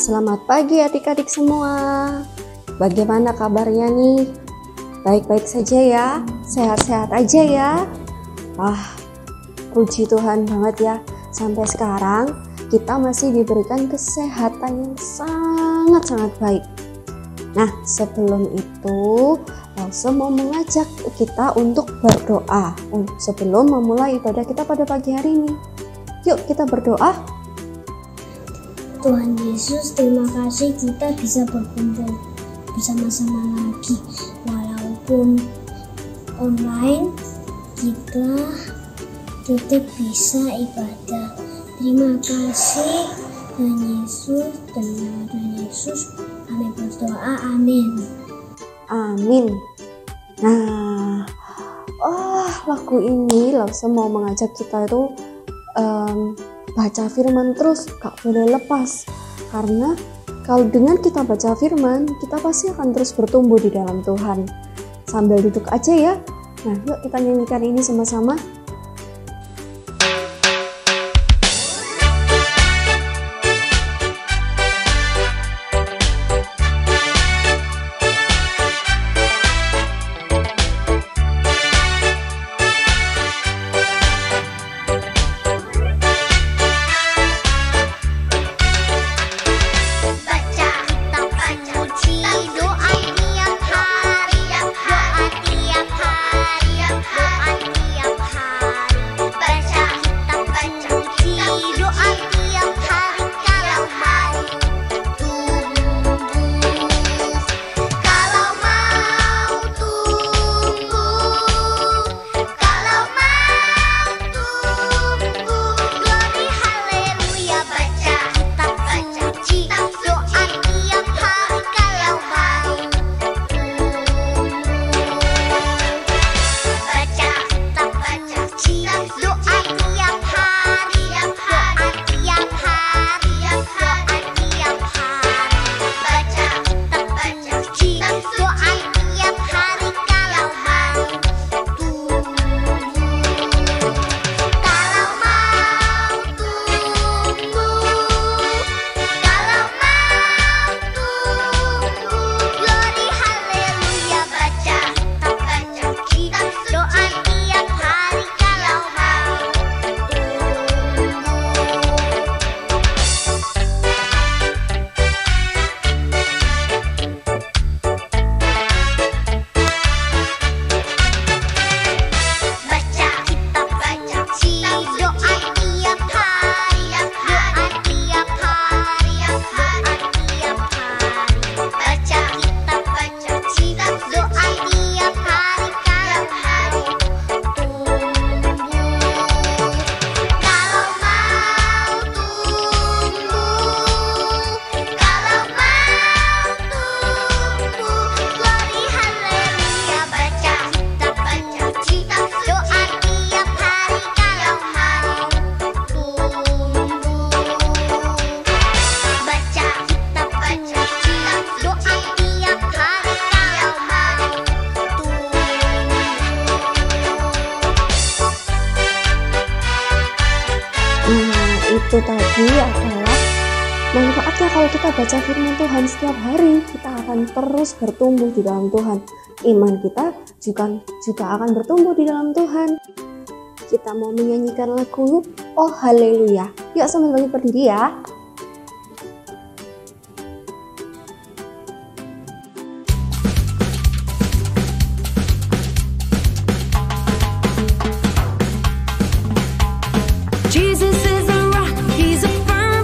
selamat pagi adik-adik semua. Bagaimana kabarnya nih? Baik-baik saja ya? Sehat-sehat aja ya? Puji Tuhan banget ya. Sampai sekarang kita masih diberikan kesehatan yang sangat-sangat baik. Nah, sebelum itu Lause mau mengajak kita untuk berdoa sebelum memulai ibadah kita pada pagi hari ini. Yuk kita berdoa. Tuhan Yesus, terima kasih kita bisa berkumpul bersama-sama lagi. Walaupun online, kita tetap bisa ibadah. Terima kasih Tuhan Yesus, dan Tuhan Yesus kami berdoa, amin. Amin. Nah, lagu ini Lause mau mengajak kita itu baca firman terus, gak boleh lepas. Karena kalau dengan kita baca firman, kita pasti akan terus bertumbuh di dalam Tuhan. Sambil duduk aja ya. Nah, yuk kita nyanyikan ini sama-sama. Itu tadi adalah manfaatnya kalau kita baca firman Tuhan setiap hari. Kita akan terus bertumbuh di dalam Tuhan. Iman kita juga akan bertumbuh di dalam Tuhan. Kita mau menyanyikan lagu Oh Haleluya. Yuk sambil berdiri ya. Jesus is a rock, he's a firm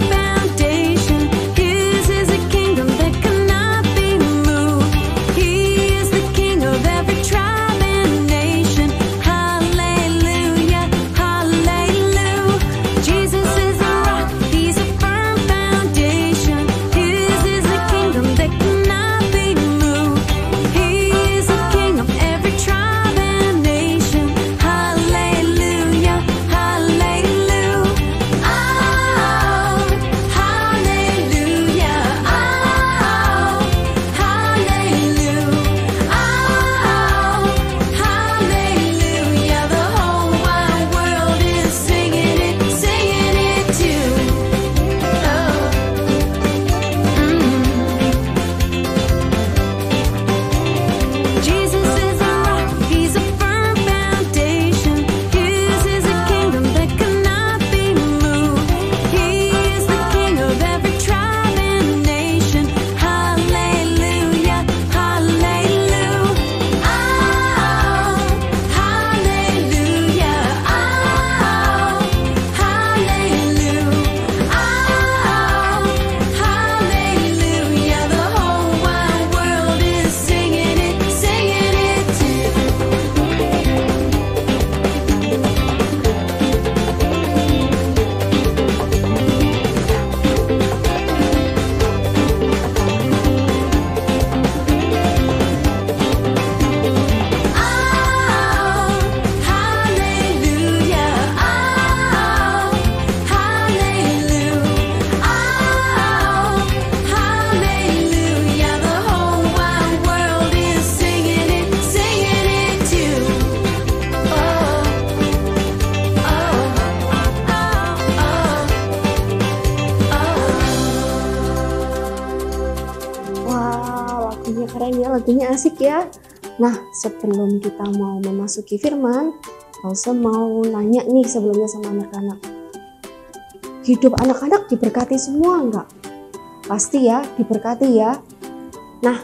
ya, lagunya asik ya. Nah, sebelum kita mau memasuki firman, Lause mau nanya nih sebelumnya sama anak-anak. Hidup anak-anak diberkati semua enggak? Pasti ya, diberkati ya. Nah,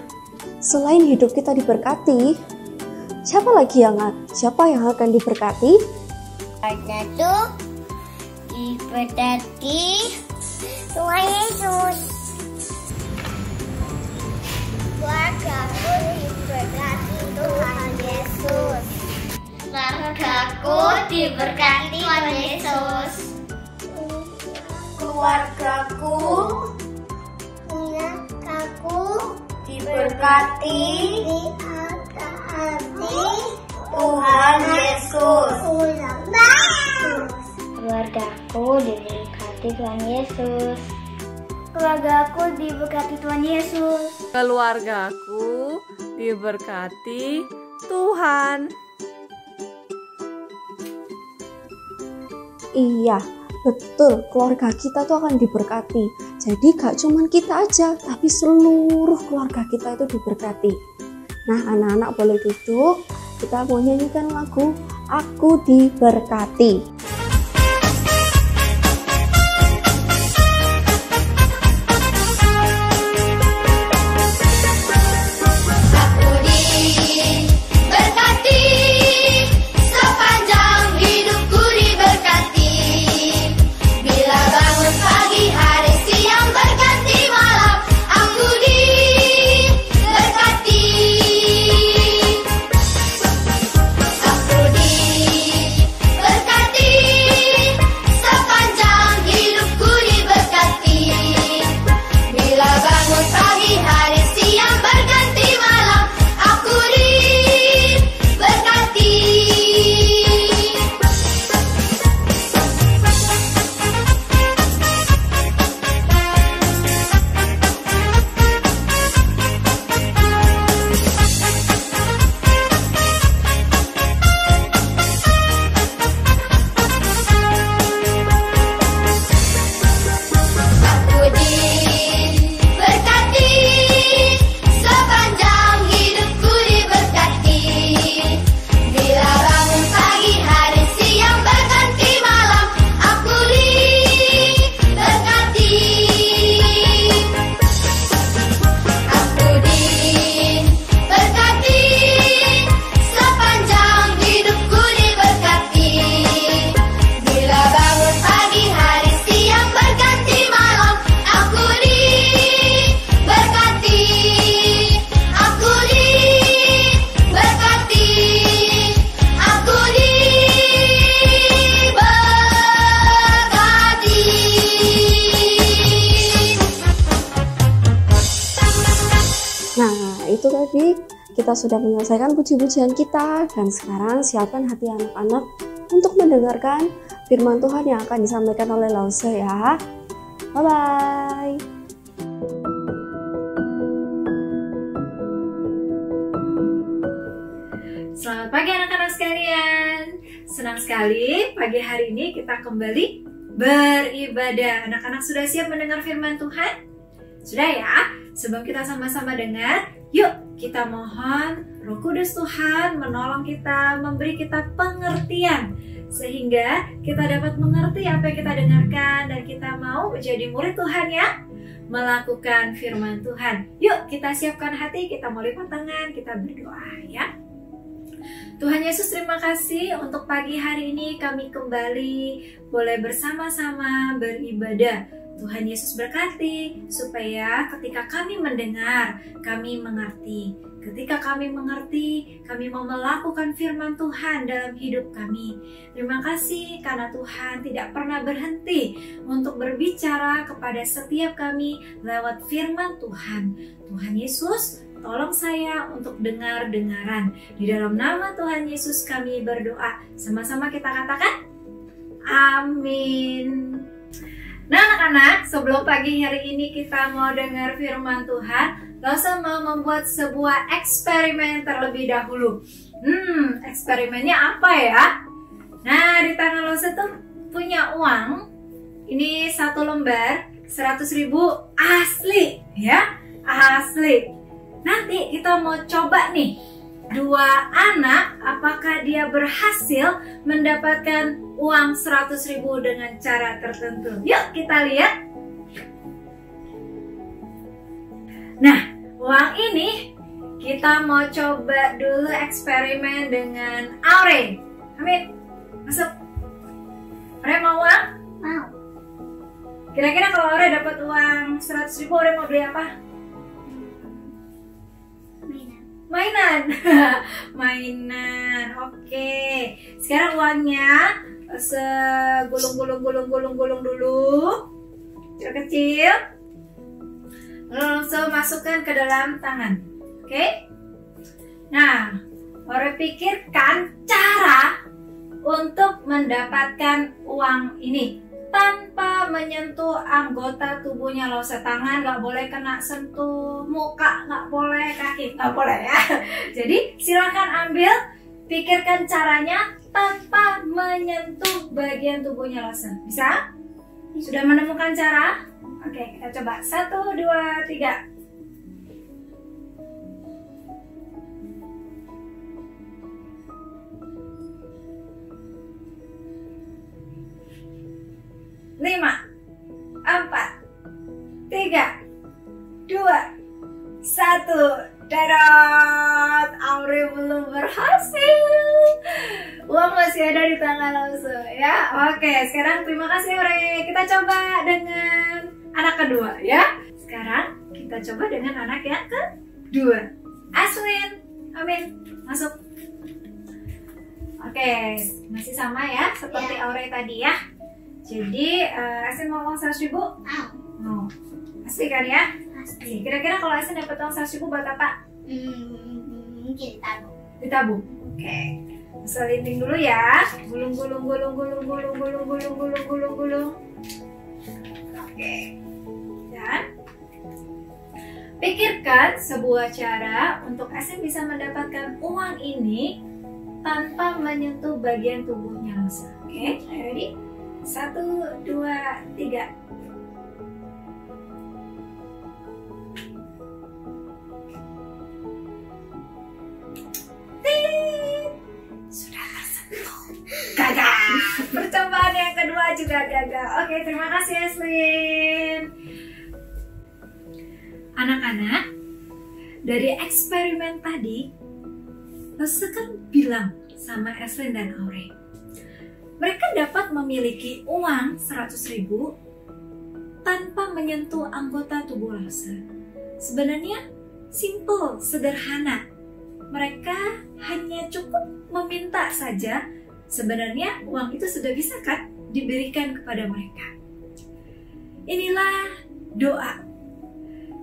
selain hidup kita diberkati, siapa yang akan diberkati? Ada tuh diberkati Tuhan Yesus. Keluargaku diberkati Tuhan Yesus. Keluargaku diberkati Tuhan Yesus. Keluargaku diberkati Tuhan Yesus. Keluargaku diberkati Tuhan Yesus. Keluargaku diberkati Tuhan Yesus. Keluargaku diberkati Tuhan. Iya, betul, keluarga kita tuh akan diberkati. Jadi gak cuman kita aja, tapi seluruh keluarga kita itu diberkati. Nah, anak-anak boleh duduk. Kita mau nyanyikan lagu Aku Diberkati. Itu tadi kita sudah menyelesaikan puji-pujian kita, dan sekarang siapkan hati anak-anak untuk mendengarkan firman Tuhan yang akan disampaikan oleh Lause ya. Bye-bye. Selamat pagi anak-anak sekalian. Senang sekali pagi hari ini kita kembali beribadah. Anak-anak sudah siap mendengar firman Tuhan? Sudah ya? Sebelum kita sama-sama dengar, yuk kita mohon Roh Kudus Tuhan menolong kita, memberi kita pengertian sehingga kita dapat mengerti apa yang kita dengarkan dan kita mau menjadi murid Tuhan ya, melakukan firman Tuhan. Yuk kita siapkan hati, kita mau lipat tangan, kita berdoa ya. Tuhan Yesus, terima kasih untuk pagi hari ini kami kembali boleh bersama-sama beribadah. Tuhan Yesus berkati supaya ketika kami mendengar, kami mengerti. Ketika kami mengerti, kami mau melakukan firman Tuhan dalam hidup kami. Terima kasih karena Tuhan tidak pernah berhenti untuk berbicara kepada setiap kami lewat firman Tuhan. Tuhan Yesus, tolong saya untuk dengar-dengaran. Di dalam nama Tuhan Yesus kami berdoa. Sama-sama kita katakan, amin. Nah anak-anak, sebelum pagi hari ini kita mau dengar firman Tuhan, Lause mau membuat sebuah eksperimen terlebih dahulu. Eksperimennya apa ya? Nah, di tangan Lause tuh punya uang. Ini satu lembar 100.000 asli ya, asli. nanti kita mau coba nih, dua anak apakah dia berhasil mendapatkan uang 100.000 dengan cara tertentu. Yuk kita lihat. Nah, uang ini kita mau coba dulu eksperimen dengan Aure. Amin, masuk. Aure mau uang? Mau. Kira-kira kalau Aure dapat uang 100.000, Aure mau beli apa? Mainan. Mainan. Oke. Sekarang uangnya segulung-gulung dulu. Kecil-kecil. Langsung masukkan ke dalam tangan. Oke. Nah, Aure pikirkan cara untuk mendapatkan uang ini tanpa menyentuh anggota tubuhnya. Nggak usah tangan, nggak boleh kena sentuh muka, nggak boleh kaki, nggak boleh ya. Jadi silakan ambil, pikirkan caranya tanpa menyentuh bagian tubuhnya Lawson. Bisa? Sudah menemukan cara? Oke, kita coba. 1, 2, 3. Lima, 4, 3, 2, 1. Darat, Aure belum berhasil. Uang masih ada di tangan langsung ya. Oke, sekarang terima kasih Aure. Kita coba dengan anak kedua ya. Sekarang kita coba dengan anak yang kedua. Aswin, Amin, masuk. Oke, masih sama ya seperti Aure tadi ya. Jadi, Asin mau uang 100.000? Mau. Pasti kan ya? Pasti. Kira-kira kalau Asin dapat uang 100.000 buat apa? Mungkin ditabung. Ditabung. Oke. Selinting dulu ya. Gulung. Oke. Dan pikirkan sebuah cara untuk Asin bisa mendapatkan uang ini tanpa menyentuh bagian tubuhnya langsung. Oke, ready? 1, 2, 3. Sudah tersentuh. Gagal. Percobaan yang kedua juga gagal. Oke, terima kasih Eslin. Anak-anak, dari eksperimen tadi, Lawson kan bilang sama Eslin dan Aure, mereka dapat memiliki uang 100.000 tanpa menyentuh anggota tubuh Lawson. Sebenarnya simple, sederhana. Mereka hanya cukup meminta saja. Sebenarnya uang itu sudah bisa kan diberikan kepada mereka. Inilah doa.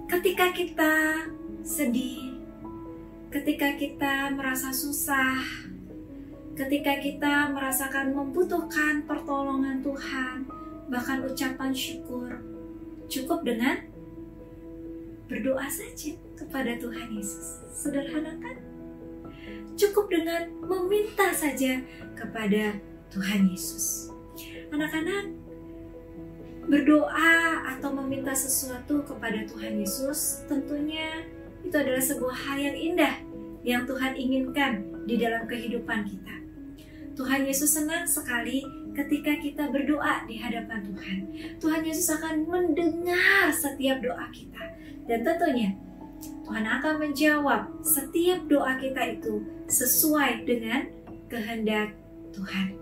Ketika kita sedih, ketika kita merasa susah, ketika kita merasakan membutuhkan pertolongan Tuhan, bahkan ucapan syukur, cukup dengan berdoa saja kepada Tuhan Yesus. Sederhana kan? Cukup dengan meminta saja kepada Tuhan Yesus. Anak-anak, berdoa atau meminta sesuatu kepada Tuhan Yesus tentunya itu adalah sebuah hal yang indah yang Tuhan inginkan di dalam kehidupan kita. Tuhan Yesus senang sekali ketika kita berdoa di hadapan Tuhan. Tuhan Yesus akan mendengar setiap doa kita. Dan tentunya Tuhan akan menjawab setiap doa kita itu sesuai dengan kehendak Tuhan.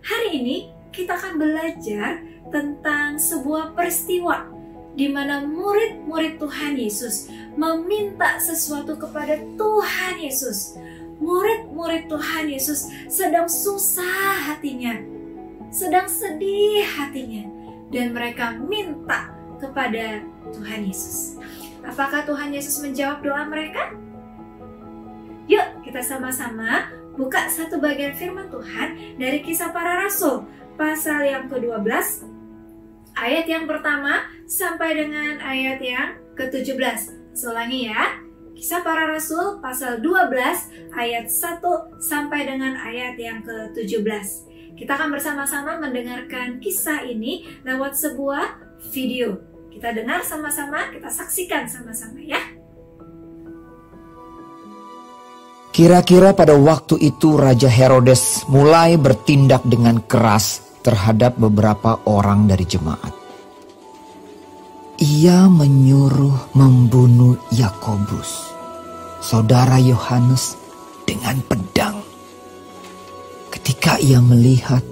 Hari ini kita akan belajar tentang sebuah peristiwa di mana murid-murid Tuhan Yesus meminta sesuatu kepada Tuhan Yesus. Murid-murid Tuhan Yesus sedang susah hatinya, sedang sedih hatinya, dan mereka minta kepada Tuhan Yesus. Apakah Tuhan Yesus menjawab doa mereka? Yuk kita sama-sama buka satu bagian firman Tuhan dari Kisah Para Rasul pasal yang ke-12 ayat yang pertama sampai dengan ayat yang ke-17. Ulangi ya. Kisah Para Rasul pasal 12 ayat 1 sampai dengan ayat yang ke-17. Kita akan bersama-sama mendengarkan kisah ini lewat sebuah video. Kita dengar sama-sama, kita saksikan sama-sama ya. Kira-kira pada waktu itu Raja Herodes mulai bertindak dengan keras terhadap beberapa orang dari jemaat. Ia menyuruh membunuh Yakobus, saudara Yohanes, dengan pedang. Ketika ia melihat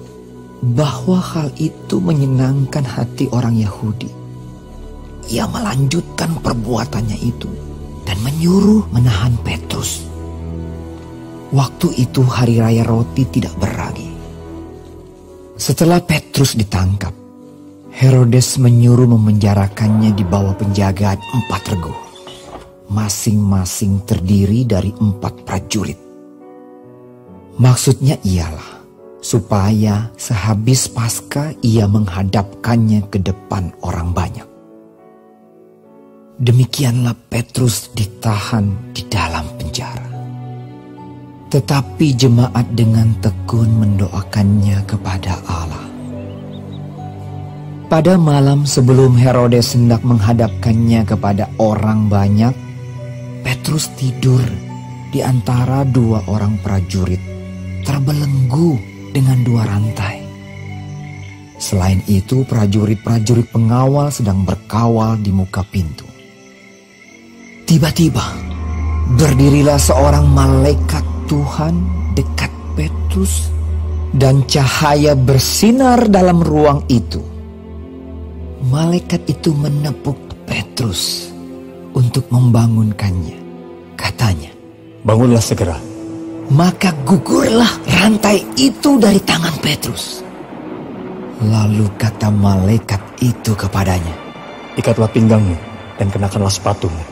bahwa hal itu menyenangkan hati orang Yahudi, ia melanjutkan perbuatannya itu dan menyuruh menahan Petrus. Waktu itu hari raya roti tidak beragi. Setelah Petrus ditangkap, Herodes menyuruh memenjarakannya di bawah penjagaan 4 regu, masing-masing terdiri dari 4 prajurit. Maksudnya ialah supaya sehabis Paskah ia menghadapkannya ke depan orang banyak. Demikianlah Petrus ditahan di dalam penjara. Tetapi jemaat dengan tekun mendoakannya kepada Allah. Pada malam sebelum Herodes hendak menghadapkannya kepada orang banyak, Petrus tidur di antara 2 orang prajurit, terbelenggu dengan 2 rantai. Selain itu, prajurit-prajurit pengawal sedang berkawal di muka pintu. Tiba-tiba, berdirilah seorang malaikat Tuhan dekat Petrus, dan cahaya bersinar dalam ruang itu. Malaikat itu menepuk Petrus untuk membangunkannya. Katanya, "Bangunlah segera." Maka gugurlah rantai itu dari tangan Petrus. Lalu kata malaikat itu kepadanya, "Ikatlah pinggangmu dan kenakanlah sepatumu."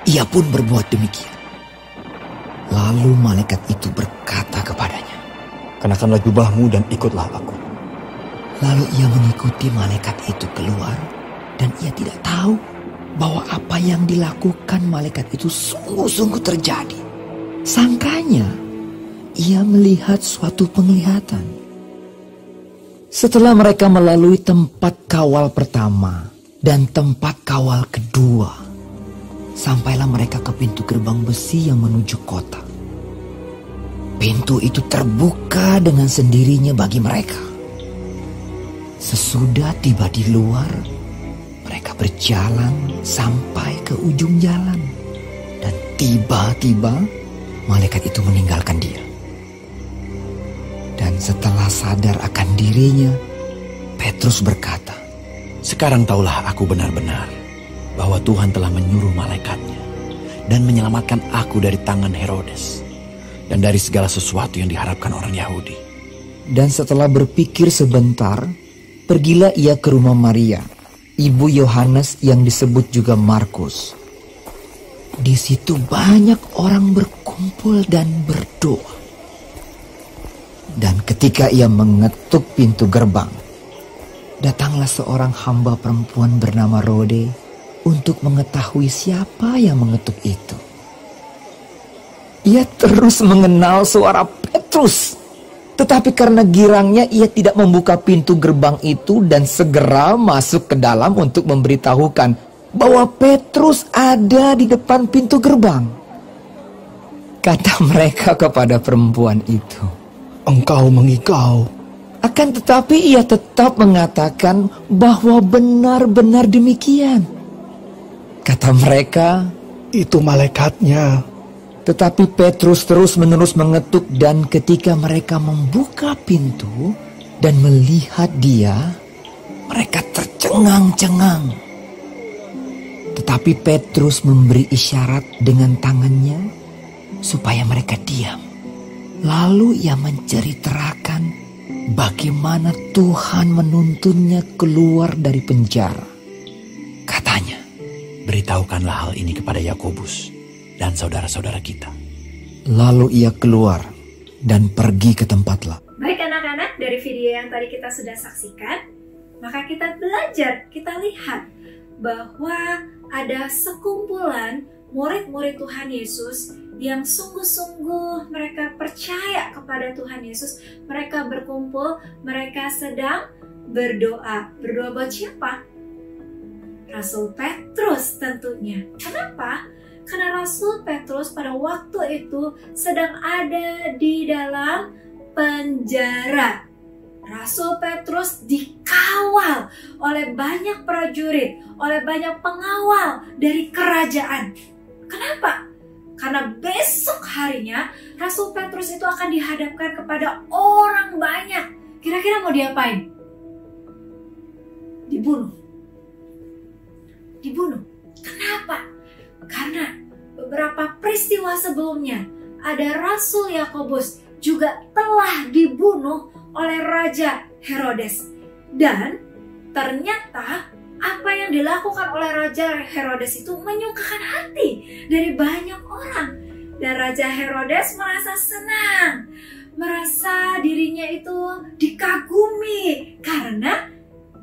Ia pun berbuat demikian. Lalu malaikat itu berkata kepadanya, "Kenakanlah jubahmu dan ikutlah aku." Lalu ia mengikuti malaikat itu keluar, dan ia tidak tahu bahwa apa yang dilakukan malaikat itu sungguh-sungguh terjadi. Sangkanya ia melihat suatu penglihatan. Setelah mereka melalui tempat kawal pertama dan tempat kawal kedua, sampailah mereka ke pintu gerbang besi yang menuju kota. Pintu itu terbuka dengan sendirinya bagi mereka. Sesudah tiba di luar, mereka berjalan sampai ke ujung jalan. Dan tiba-tiba malaikat itu meninggalkan dia. Dan setelah sadar akan dirinya, Petrus berkata, "Sekarang taulah aku benar-benar bahwa Tuhan telah menyuruh malaikatnya dan menyelamatkan aku dari tangan Herodes dan dari segala sesuatu yang diharapkan orang Yahudi." Dan setelah berpikir sebentar, pergilah ia ke rumah Maria, ibu Yohanes yang disebut juga Markus. Di situ banyak orang berkumpul dan berdoa. Dan ketika ia mengetuk pintu gerbang, datanglah seorang hamba perempuan bernama Rode untuk mengetahui siapa yang mengetuk itu. Ia terus mengenal suara Petrus, tetapi karena girangnya ia tidak membuka pintu gerbang itu dan segera masuk ke dalam untuk memberitahukan bahwa Petrus ada di depan pintu gerbang. Kata mereka kepada perempuan itu, "Engkau mengigau." Akan tetapi ia tetap mengatakan bahwa benar-benar demikian. Kata mereka, "Itu malaikatnya." tetapi Petrus terus-menerus mengetuk, dan ketika mereka membuka pintu dan melihat dia, mereka tercengang-cengang. Tetapi Petrus memberi isyarat dengan tangannya supaya mereka diam. Lalu ia menceritakan bagaimana Tuhan menuntunnya keluar dari penjara. Katanya, "Beritahukanlah hal ini kepada Yakobus dan saudara-saudara kita." lalu ia keluar dan pergi ke tempat lain. Baik anak-anak, dari video yang tadi kita sudah saksikan, maka kita belajar, kita lihat bahwa ada sekumpulan murid-murid Tuhan Yesus yang sungguh-sungguh mereka percaya kepada Tuhan Yesus. Mereka berkumpul, mereka sedang berdoa. Berdoa buat siapa? Rasul Petrus tentunya. Kenapa? Karena Rasul Petrus pada waktu itu sedang ada di dalam penjara. Rasul Petrus dikawal oleh banyak prajurit, oleh banyak pengawal dari kerajaan. Kenapa? Karena besok harinya Rasul Petrus itu akan dihadapkan kepada orang banyak. Kira-kira mau diapain? Dibunuh. Dibunuh. Kenapa? Karena beberapa peristiwa sebelumnya ada Rasul Yakobus juga telah dibunuh oleh Raja Herodes. Dan ternyata apa yang dilakukan oleh Raja Herodes itu menyukakan hati dari banyak orang. Dan Raja Herodes merasa senang, merasa dirinya itu dikagumi karena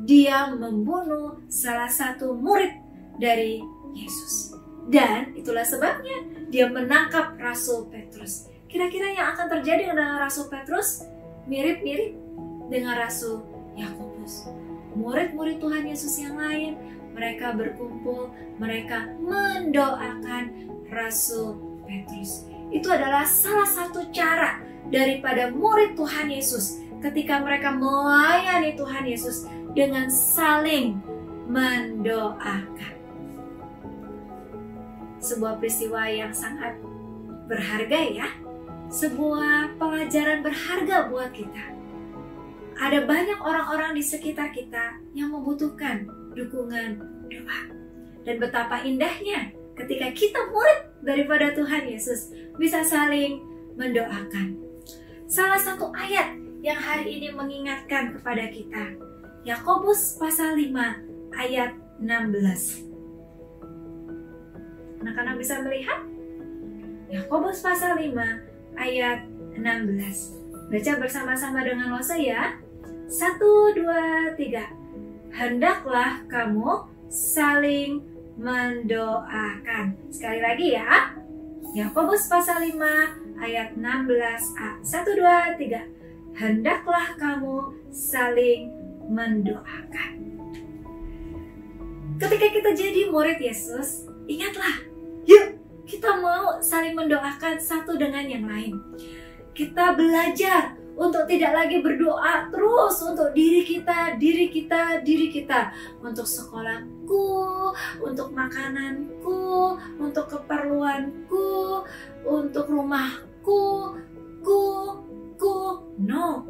dia membunuh salah satu murid dari Yesus. Dan itulah sebabnya dia menangkap Rasul Petrus. Kira-kira yang akan terjadi dengan Rasul Petrus mirip-mirip dengan Rasul Yakobus. Murid-murid Tuhan Yesus yang lain, mereka berkumpul, mereka mendoakan Rasul Petrus. Itu adalah salah satu cara daripada murid Tuhan Yesus ketika mereka melayani Tuhan Yesus dengan saling mendoakan. Sebuah peristiwa yang sangat berharga ya. Sebuah pelajaran berharga buat kita. Ada banyak orang-orang di sekitar kita yang membutuhkan dukungan doa. Dan betapa indahnya ketika kita murid daripada Tuhan Yesus bisa saling mendoakan. Salah satu ayat yang hari ini mengingatkan kepada kita, Yakobus pasal 5 ayat 16. Anak-anak bisa melihat? Yakobus pasal 5 ayat 16. Baca bersama-sama dengan Lose ya. 1, 2, 3. Hendaklah kamu saling mendoakan. Sekali lagi ya. Yakobus pasal 5 ayat 16a. 1, 2, 3. Hendaklah kamu saling mendoakan. Ketika kita jadi murid Yesus, ingatlah, yuk kita mau saling mendoakan satu dengan yang lain. Kita belajar untuk tidak lagi berdoa terus untuk diri kita. Untuk sekolahku, untuk makananku, untuk keperluanku, untuk rumahku, No.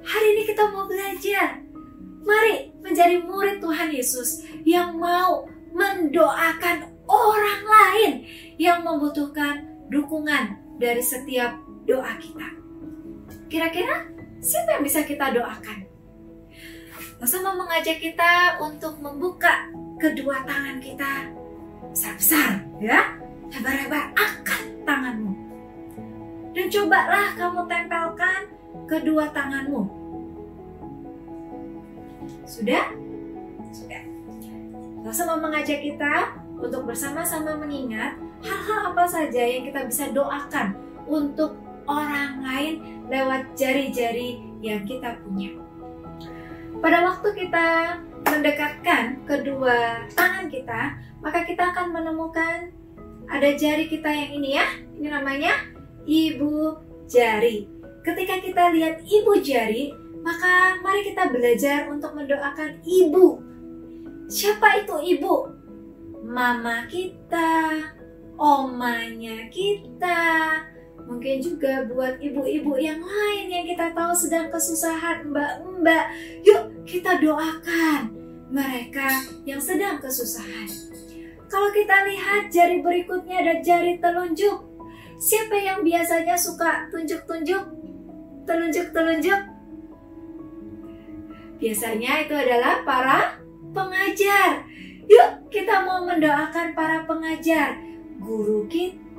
Hari ini kita mau belajar. Mari menjadi murid Tuhan Yesus yang mau mendoakan orang lain yang membutuhkan dukungan dari setiap doa kita. Kira-kira siapa yang bisa kita doakan? Bersama mengajak kita untuk membuka kedua tangan kita besar-besar, ya, lebar-lebar, angkat tanganmu. Dan cobalah kamu tempelkan kedua tanganmu. Sudah? Sudah. Bersama mengajak kita untuk bersama-sama mengingat hal-hal apa saja yang kita bisa doakan untuk orang lain lewat jari-jari yang kita punya. Pada waktu kita mendekatkan kedua tangan kita, maka kita akan menemukan ada jari kita yang ini ya. Ini namanya ibu jari. Ketika kita lihat ibu jari, maka mari kita belajar untuk mendoakan ibu. Siapa itu ibu? Mama kita, omanya kita. Mungkin juga buat ibu-ibu yang lain yang kita tahu sedang kesusahan, mbak-mbak. Yuk kita doakan mereka yang sedang kesusahan. Kalau kita lihat jari berikutnya ada jari telunjuk. Siapa yang biasanya suka tunjuk-tunjuk? Telunjuk-telunjuk? Biasanya itu adalah para pengajar. Yuk kita mau mendoakan para pengajar. Guru kita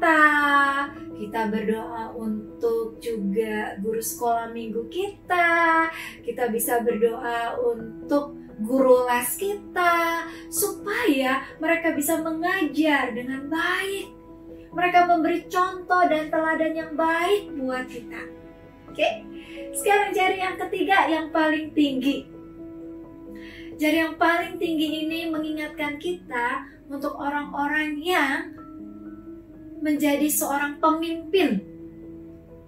berdoa untuk juga guru sekolah minggu kita bisa berdoa untuk guru les kita, supaya mereka bisa mengajar dengan baik. Mereka memberi contoh dan teladan yang baik buat kita. Oke? Sekarang jari yang ketiga yang paling tinggi. Jari yang paling tinggi ini mengingatkan kita untuk orang-orang yang menjadi seorang pemimpin.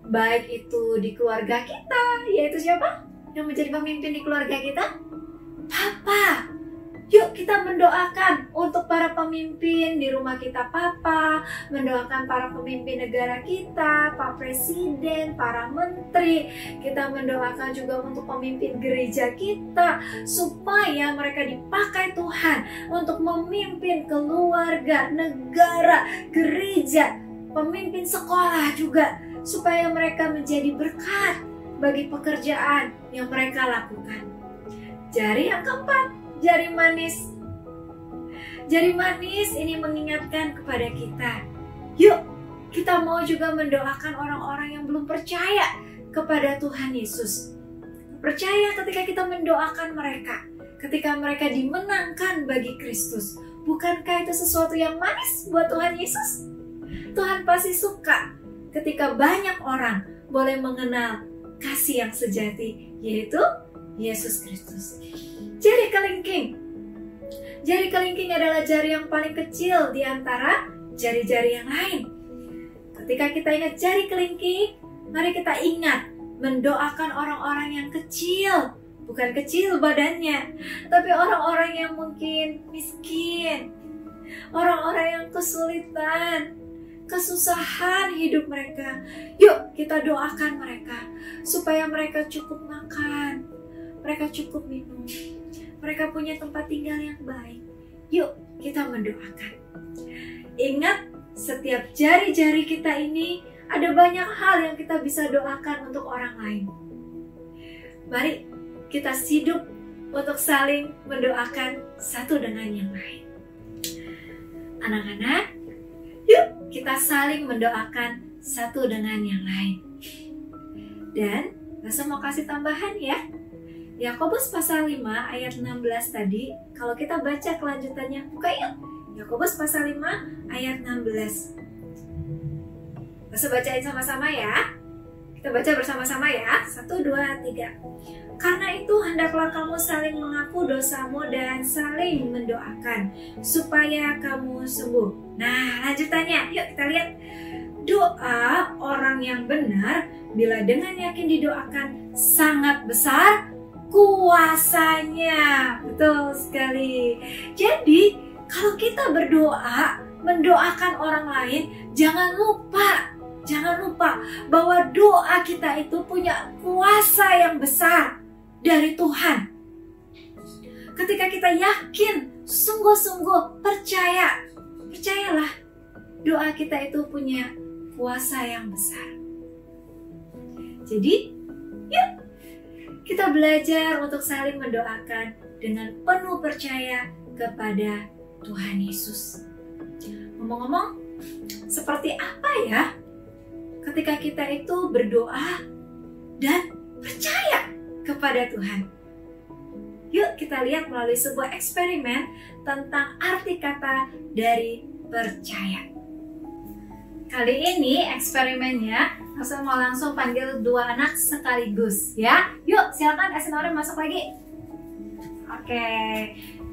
Baik itu di keluarga kita, yaitu siapa yang menjadi pemimpin di keluarga kita? Papa. Yuk kita mendoakan untuk para pemimpin di rumah kita, Papa. Mendoakan para pemimpin negara kita, Pak Presiden, para menteri. Kita mendoakan juga untuk pemimpin gereja kita, supaya mereka dipakai Tuhan untuk memimpin keluarga, negara, gereja, pemimpin sekolah juga, supaya mereka menjadi berkat bagi pekerjaan yang mereka lakukan. Jari yang keempat, jari manis. Jari manis ini mengingatkan kepada kita. Yuk, kita mau juga mendoakan orang-orang yang belum percaya kepada Tuhan Yesus. Percaya ketika kita mendoakan mereka, ketika mereka dimenangkan bagi Kristus. Bukankah itu sesuatu yang manis buat Tuhan Yesus? Tuhan pasti suka ketika banyak orang boleh mengenal kasih yang sejati, yaitu Yesus Kristus. Jari kelingking. Jari kelingking adalah jari yang paling kecil di antara jari-jari yang lain. Ketika kita ingat jari kelingking, mari kita ingat mendoakan orang-orang yang kecil. Bukan kecil badannya, tapi orang-orang yang mungkin miskin, orang-orang yang kesulitan, kesusahan hidup mereka. Yuk kita doakan mereka supaya mereka cukup makan, mereka cukup minum, mereka punya tempat tinggal yang baik. Yuk kita mendoakan. Ingat, setiap jari-jari kita ini ada banyak hal yang kita bisa doakan untuk orang lain. Mari kita hidup untuk saling mendoakan satu dengan yang lain. Anak-anak, yuk kita saling mendoakan satu dengan yang lain. Dan Rasa mau kasih tambahan ya. Yakobus pasal 5 ayat 16 tadi, kalau kita baca kelanjutannya, buka yuk. Yakobus pasal 5 ayat 16. Masa bacain sama-sama ya. Kita baca bersama-sama ya. 1, 2, 3. Karena itu hendaklah kamu saling mengaku dosamu dan saling mendoakan supaya kamu sembuh. Nah, lanjutannya yuk kita lihat. Doa orang yang benar bila dengan yakin didoakan sangat besar kuasanya. Betul sekali. Jadi kalau kita berdoa, mendoakan orang lain, jangan lupa bahwa doa kita itu punya kuasa yang besar dari Tuhan. Ketika kita yakin, sungguh-sungguh percayalah, doa kita itu punya kuasa yang besar. Jadi, yuk kita belajar untuk saling mendoakan dengan penuh percaya kepada Tuhan Yesus. Ngomong-ngomong, seperti apa ya ketika kita itu berdoa dan percaya kepada Tuhan? Yuk kita lihat melalui sebuah eksperimen tentang arti kata dari percaya. Kali ini eksperimennya, saya mau langsung panggil 2 anak sekaligus ya. Yuk silakan Esinore masuk lagi. Oke,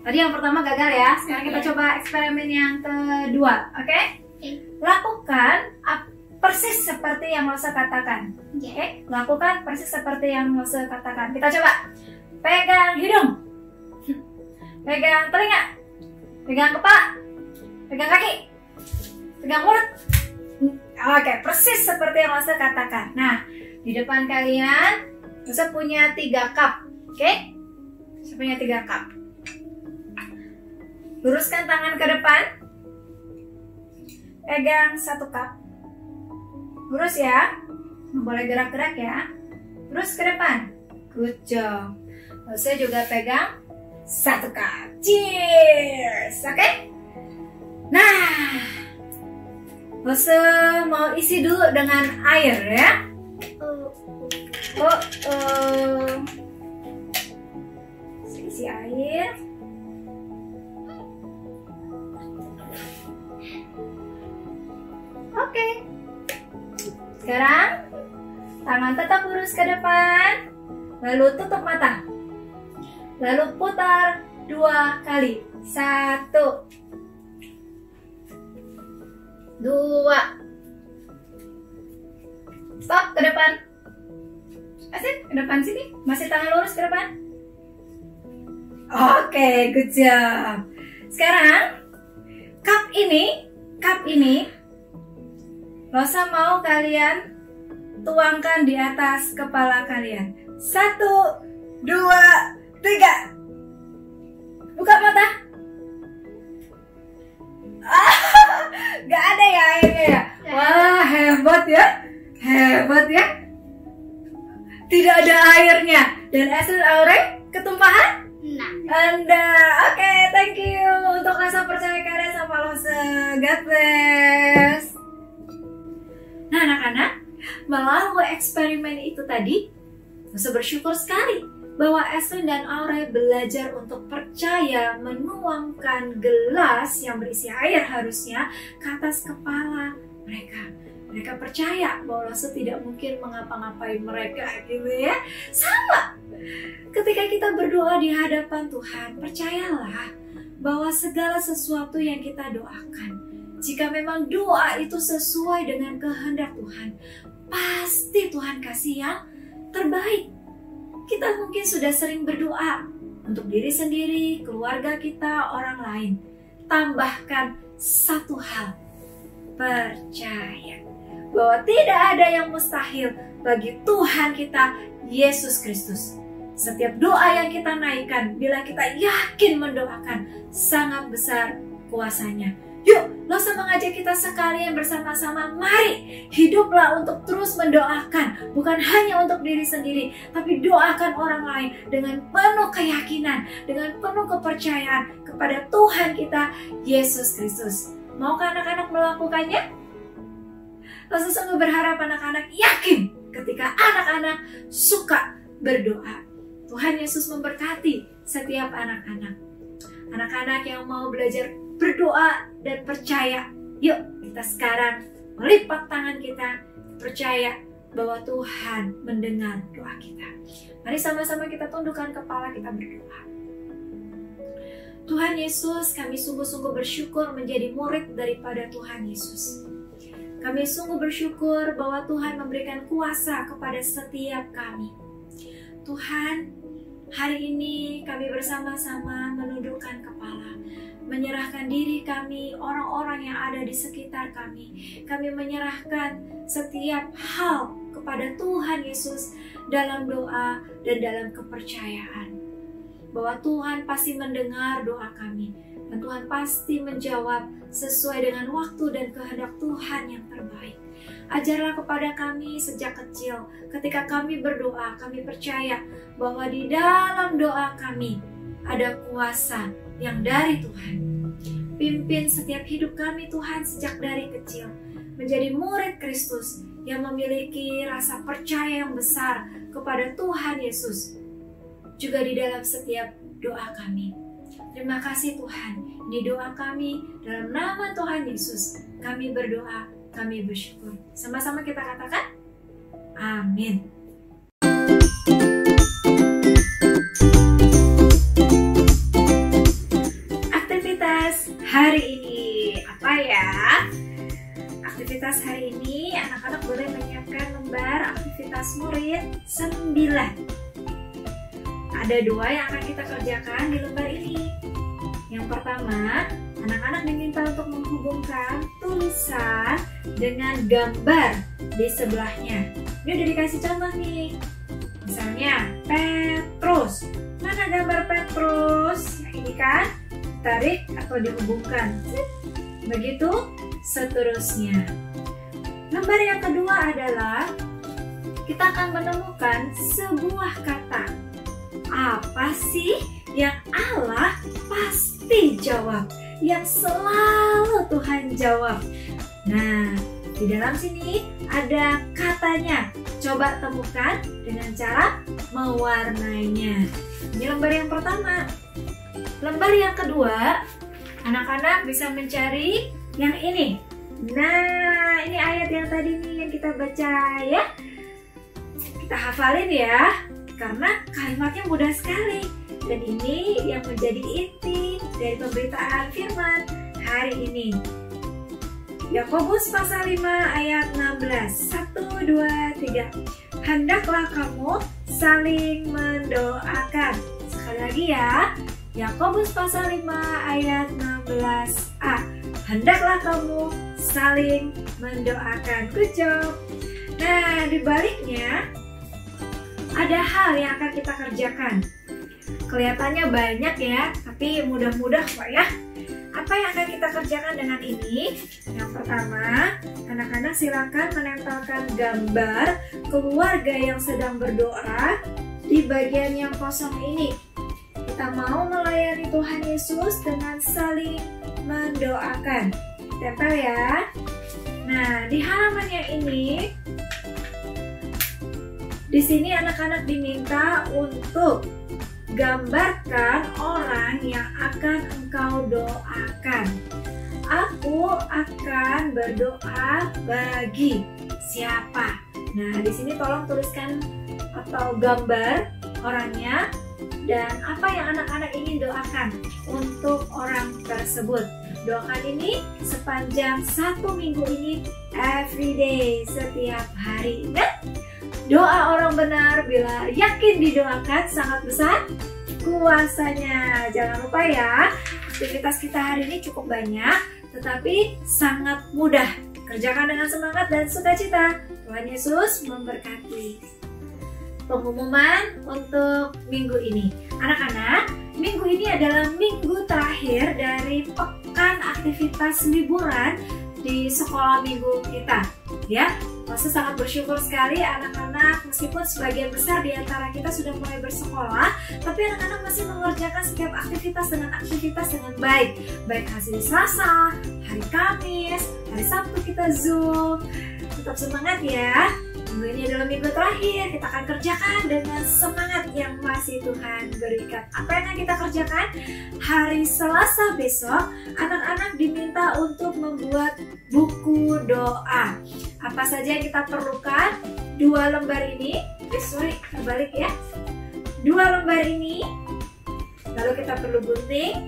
tadi yang pertama gagal ya. Sekarang kita coba eksperimen yang kedua. Oke? Lakukan persis seperti yang Lose katakan. Oke? Lakukan persis seperti yang Lose katakan. Kita coba. Pegang hidung, pegang telinga, pegang kepala, pegang kaki, pegang mulut. Oke, persis seperti yang Lose katakan. Nah, di depan kalian Lose punya 3 cup. Oke? Saya punya 3 cup. Luruskan tangan ke depan. Pegang 1 cup. Lurus ya. Nggak boleh gerak-gerak ya. Terus ke depan. Good job. Lose juga pegang 1 cup. Cheers. Oke? Nah, Lose mau isi dulu dengan air ya. Isi air. Oke. Sekarang tangan tetap lurus ke depan. Lalu tutup mata. Lalu putar 2 kali. 1, 2. Stop, ke depan. Asik, ke depan sini. Masih tangan lurus ke depan. Oke, good job. Sekarang cup ini Rosa mau kalian tuangkan di atas kepala kalian. 1, 2, 3. Buka mata. Gak ada ya airnya ya. Wah, hebat ya. Hebat ya. Tidak ada airnya. Dan Esther Aure ketumpahan? Anda. Oke, thank you untuk rasa percaya kalian sama Lose. God bless. Nah, anak-anak, melalui eksperimen itu tadi, Lose bersyukur sekali bahwa Esther dan Aure belajar untuk percaya menuangkan gelas yang berisi air harusnya ke atas kepala mereka. Mereka percaya bahwa Lose tidak mungkin mengapa-ngapain mereka gitu ya. Sama. Ketika kita berdoa di hadapan Tuhan, percayalah bahwa segala sesuatu yang kita doakan, jika memang doa itu sesuai dengan kehendak Tuhan, pasti Tuhan kasih yang terbaik. Kita mungkin sudah sering berdoa untuk diri sendiri, keluarga kita, orang lain. Tambahkan satu hal, percaya bahwa tidak ada yang mustahil bagi Tuhan kita, Yesus Kristus. Setiap doa yang kita naikkan, bila kita yakin mendoakan, sangat besar kuasanya. Yuk, Lose mengajak kita sekalian bersama-sama, mari hiduplah untuk terus mendoakan. Bukan hanya untuk diri sendiri, tapi doakan orang lain dengan penuh keyakinan, dengan penuh kepercayaan kepada Tuhan kita, Yesus Kristus. Maukah anak-anak melakukannya? Lose sungguh berharap anak-anak yakin ketika anak-anak suka berdoa. Tuhan Yesus memberkati setiap anak-anak. Anak-anak yang mau belajar berdoa dan percaya, yuk kita sekarang melipat tangan kita, percaya bahwa Tuhan mendengar doa kita. Mari sama-sama kita tundukkan kepala, kita berdoa. Tuhan Yesus, kami sungguh-sungguh bersyukur menjadi murid daripada Tuhan Yesus. Kami sungguh bersyukur bahwa Tuhan memberikan kuasa kepada setiap kami. Tuhan, hari ini kami bersama-sama menundukkan kepala, menyerahkan diri kami, orang-orang yang ada di sekitar kami. Kami menyerahkan setiap hal kepada Tuhan Yesus dalam doa dan dalam kepercayaan. Bahwa Tuhan pasti mendengar doa kami. Dan Tuhan pasti menjawab sesuai dengan waktu dan kehendak Tuhan yang terbaik. Ajarlah kepada kami sejak kecil, ketika kami berdoa, kami percaya bahwa di dalam doa kami ada kuasa yang dari Tuhan. Pimpin setiap hidup kami Tuhan sejak dari kecil, menjadi murid Kristus yang memiliki rasa percaya yang besar kepada Tuhan Yesus, juga di dalam setiap doa kami. Terima kasih Tuhan, ini doa kami dalam nama Tuhan Yesus. Kami berdoa, kami bersyukur. Sama-sama kita katakan, amin. Aktivitas hari ini apa ya? Aktivitas hari ini anak-anak boleh menyiapkan lembar aktivitas murid 9. Ada 2 yang akan kita kerjakan di lembar ini. Yang pertama, anak-anak diminta untuk menghubungkan tulisan dengan gambar di sebelahnya. Ini udah dikasih contoh nih. Misalnya, Petrus. Mana gambar Petrus? Yang ini kan, tarik atau dihubungkan. Begitu seterusnya. Lembar yang kedua adalah kita akan menemukan sebuah kata. Apa sih yang Allah pasti jawab, yang selalu Tuhan jawab? Nah, di dalam sini ada katanya. Coba temukan dengan cara mewarnainya. Ini lembar yang pertama. Lembar yang kedua, anak-anak bisa mencari yang ini. Nah, ini ayat yang tadi nih yang kita baca ya. Kita hafalin ya, karena kalimatnya mudah sekali. Dan ini yang menjadi inti dari pemberitaan firman hari ini. Yakobus pasal 5 ayat 16. 1, 2, 3. Hendaklah kamu saling mendoakan. Sekali lagi ya. Yakobus pasal 5 ayat 16a. Hendaklah kamu saling mendoakan. Good job. Nah, di baliknya ada hal yang akan kita kerjakan. Kelihatannya banyak ya, tapi mudah-mudah kok ya. Apa yang akan kita kerjakan dengan ini? Yang pertama, anak-anak silakan menempelkan gambar keluarga yang sedang berdoa di bagian yang kosong ini. Kita mau melayani Tuhan Yesus dengan saling mendoakan. Tempel ya. Nah, di halaman yang ini, di sini anak-anak diminta untuk gambarkan orang yang akan engkau doakan. Aku akan berdoa bagi siapa? Nah, di sini tolong tuliskan atau gambar orangnya dan apa yang anak-anak ingin doakan untuk orang tersebut. Doakan ini sepanjang 1 minggu ini, every day, setiap hari. Ingat? Doa orang benar bila yakin didoakan sangat besar kuasanya. Jangan lupa ya, aktivitas kita hari ini cukup banyak, tetapi sangat mudah. Kerjakan dengan semangat dan sukacita. Tuhan Yesus memberkati. Pengumuman untuk minggu ini. Anak-anak, minggu ini adalah minggu terakhir dari pekan aktivitas liburan di sekolah minggu kita. Ya, Masa sangat bersyukur sekali anak-anak, meskipun sebagian besar di antara kita sudah mulai bersekolah, tapi anak-anak masih mengerjakan setiap aktivitas dengan baik. Baik hasil Selasa, hari Kamis, hari Sabtu kita Zoom. Tetap semangat ya. Minggu ini adalah minggu terakhir, kita akan kerjakan dengan semangat yang masih Tuhan berikan. Apa yang akan kita kerjakan? Hari Selasa besok, anak-anak diminta untuk membuat buku doa. Apa saja yang kita perlukan? 2 lembar ini, kebalik ya. 2 lembar ini, lalu kita perlu gunting,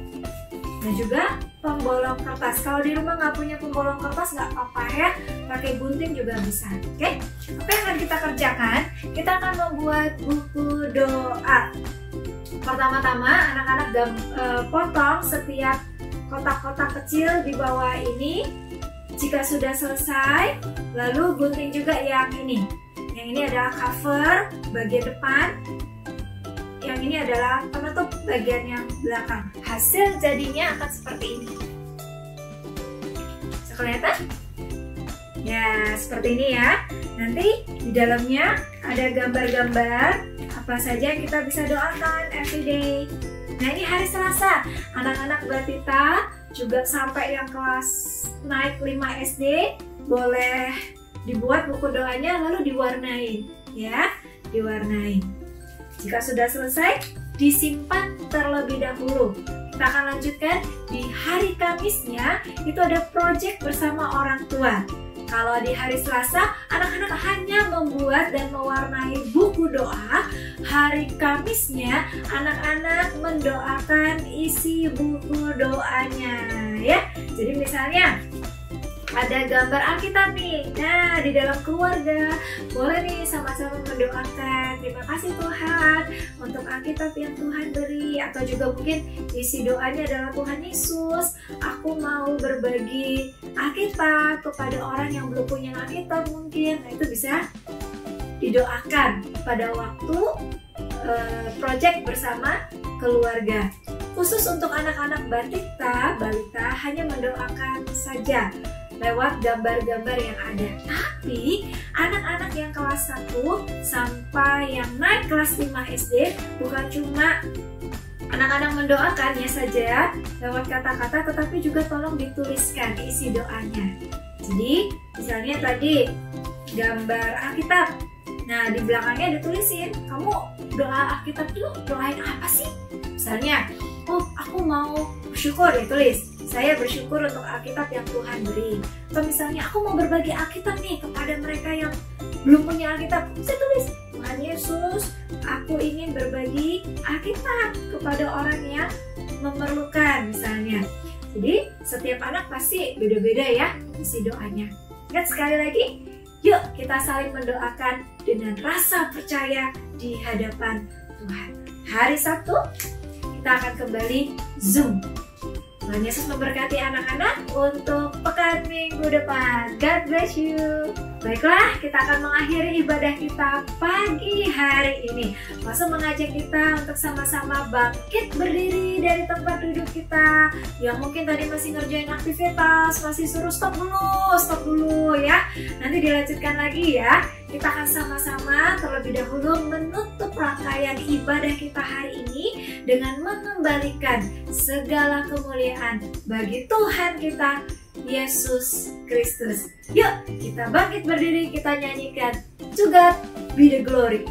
dan juga pembolong kertas. Kalau di rumah nggak punya pembolong kertas nggak apa-apa ya, pakai gunting juga bisa. Oke? Apa yang akan kita kerjakan? Kita akan membuat buku doa. Pertama-tama anak-anak potong setiap kotak-kotak kecil di bawah ini. Jika sudah selesai, lalu gunting juga yang ini. Yang ini adalah cover bagian depan. Yang ini adalah penutup bagian yang belakang. Hasil jadinya akan seperti ini. Bisa kelihatan? Ya, seperti ini ya. Nanti di dalamnya ada gambar-gambar apa saja yang kita bisa doakan everyday. Nah, ini hari Selasa. Anak-anak Batita juga sampai yang kelas naik 5 SD boleh dibuat buku doanya lalu diwarnain ya, diwarnain. Jika sudah selesai, disimpan terlebih dahulu. Kita akan lanjutkan di hari Kamisnya, itu ada proyek bersama orang tua. Kalau di hari Selasa, anak-anak hanya membuat dan mewarnai buku doa. Hari Kamisnya, anak-anak mendoakan isi buku doanya ya. Jadi misalnya, ada gambar Alkitab nih. Nah, di dalam keluarga boleh nih sama-sama mendoakan. Terima kasih Tuhan untuk Alkitab yang Tuhan beri. Atau juga mungkin isi doanya adalah Tuhan Yesus, aku mau berbagi Alkitab kepada orang yang belum punya Alkitab mungkin. Nah, itu bisa didoakan pada waktu project bersama keluarga. Khusus untuk anak-anak balita hanya mendoakan saja lewat gambar-gambar yang ada. Tapi anak-anak yang kelas 1 sampai yang naik kelas 5 SD bukan cuma anak-anak mendoakannya saja lewat kata-kata, tetapi juga tolong dituliskan isi doanya. Jadi misalnya tadi gambar Alkitab, nah di belakangnya ditulisin, kamu doa Alkitab itu doain apa sih? Misalnya, oh aku mau bersyukur, ya tulis, saya bersyukur untuk Alkitab yang Tuhan beri. Atau misalnya aku mau berbagi Alkitab nih kepada mereka yang belum punya Alkitab, saya tulis, Tuhan Yesus, aku ingin berbagi Alkitab kepada orang yang memerlukan misalnya. Jadi Setiap anak pasti beda-beda ya isi doanya. Ingat sekali lagi, yuk kita saling mendoakan dengan rasa percaya di hadapan Tuhan. Hari Sabtu kita akan kembali Zoom. Tuhan Yesus memberkati anak-anak untuk pekan minggu depan. God bless you. Baiklah, kita akan mengakhiri ibadah kita pagi hari ini. Langsung mengajak kita untuk sama-sama bangkit berdiri dari tempat duduk kita. Yang mungkin tadi masih ngerjain aktivitas, masih suruh stop dulu ya. Nanti dilanjutkan lagi ya. Kita akan sama-sama terlebih dahulu menutup rangkaian ibadah kita hari ini dengan mengembalikan segala kemuliaan bagi Tuhan kita, Yesus Kristus. Yuk, kita bangkit berdiri, kita nyanyikan To God be the glory.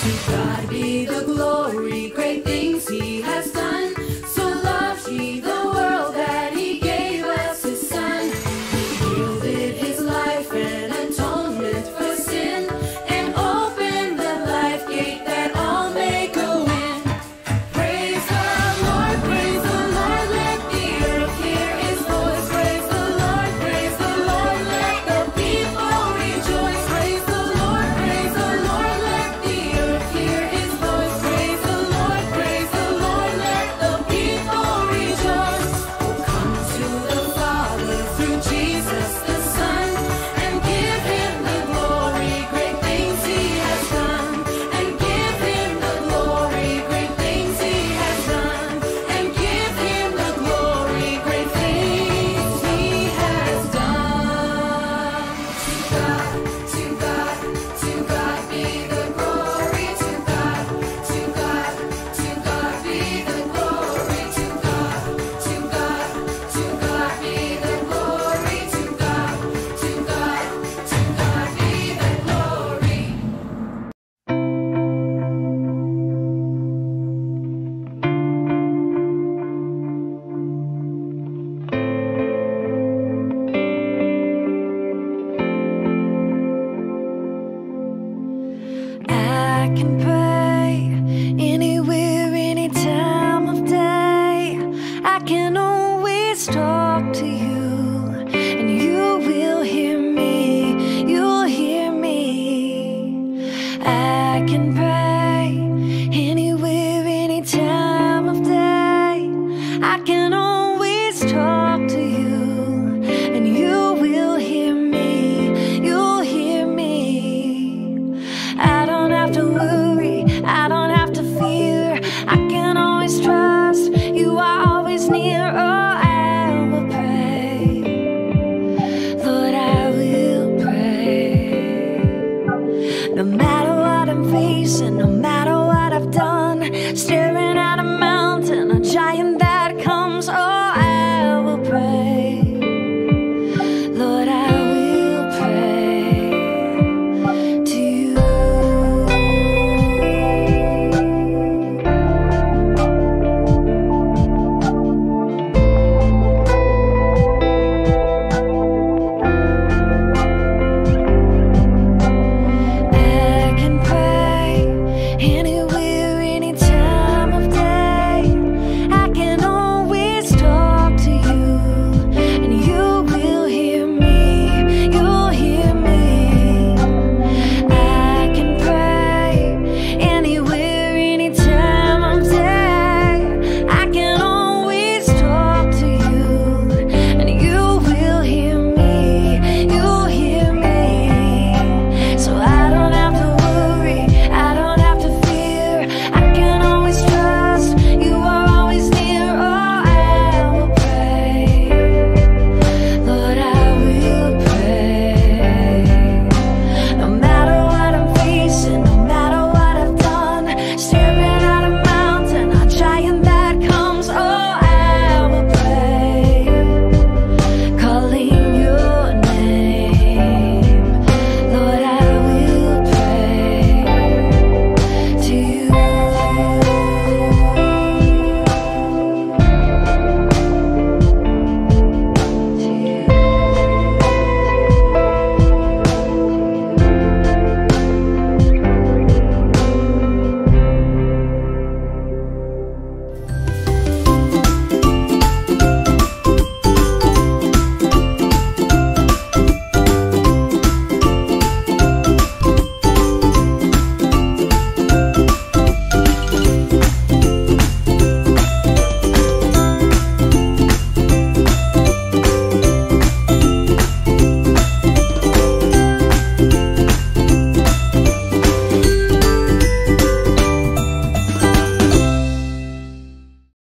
To God be the glory, great things He has done.